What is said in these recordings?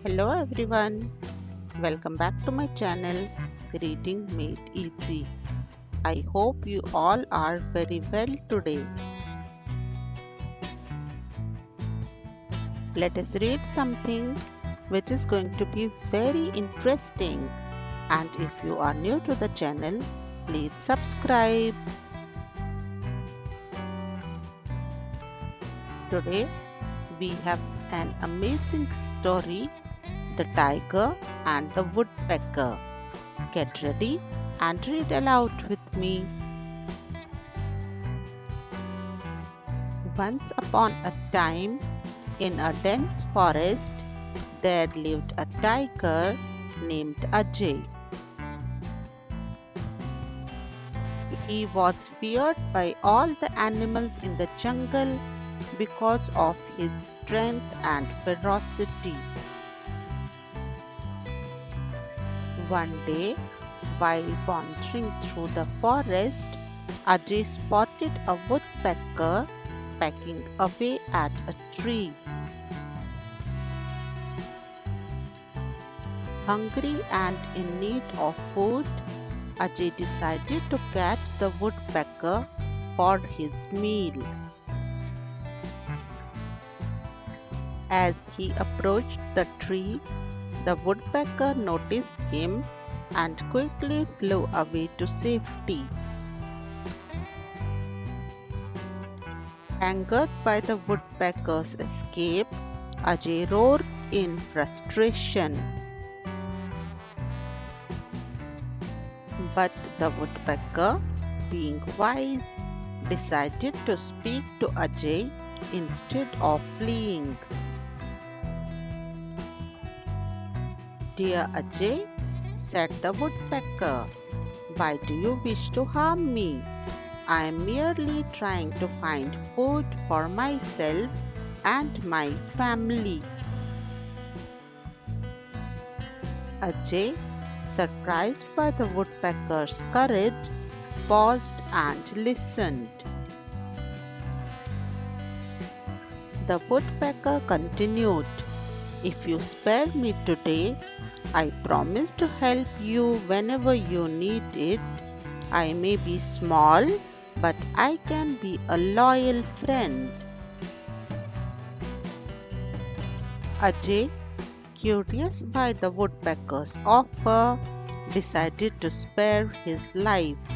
Hello everyone, welcome back to my channel Reading Made Easy. I hope you all are very well today. Let us read something which is going to be very interesting, and if you are new to the channel, please subscribe. Today we have an amazing story, The Tiger and the Woodpecker. Get ready and read aloud with me. Once upon a time, in a dense forest, there lived a tiger named Ajay. He was feared by all the animals in the jungle because of his strength and ferocity. One day, while wandering through the forest, Ajay spotted a woodpecker pecking away at a tree. Hungry and in need of food, Ajay decided to catch the woodpecker for his meal. As he approached the tree, the woodpecker noticed him and quickly flew away to safety. Angered by the woodpecker's escape, Ajay roared in frustration. But the woodpecker, being wise, decided to speak to Ajay instead of fleeing. "Dear Ajay," said the woodpecker, "why do you wish to harm me? I am merely trying to find food for myself and my family." Ajay, surprised by the woodpecker's courage, paused and listened. The woodpecker continued, "If you spare me today, I promise to help you whenever you need it. I may be small, but I can be a loyal friend." Ajay, curious by the woodpecker's offer, decided to spare his life.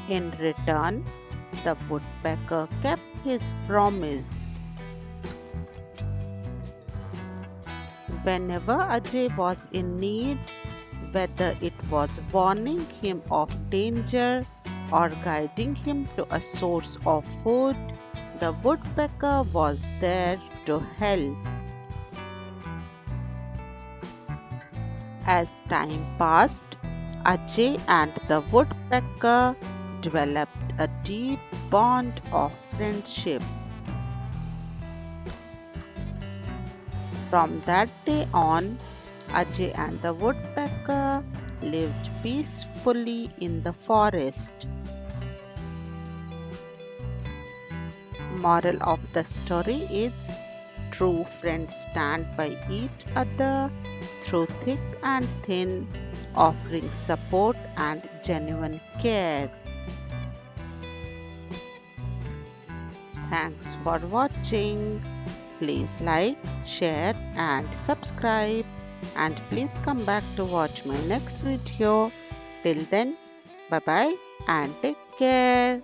In return, the woodpecker kept his promise. Whenever Ajay was in need, whether it was warning him of danger or guiding him to a source of food, the woodpecker was there to help. As time passed, Ajay and the woodpecker developed a deep bond of friendship. From that day on, Ajay and the woodpecker lived peacefully in the forest. Moral of the story is: true friends stand by each other through thick and thin, offering support and genuine care. Thanks for watching. Please like, share and subscribe, and please come back to watch my next video. Till then, bye bye and take care.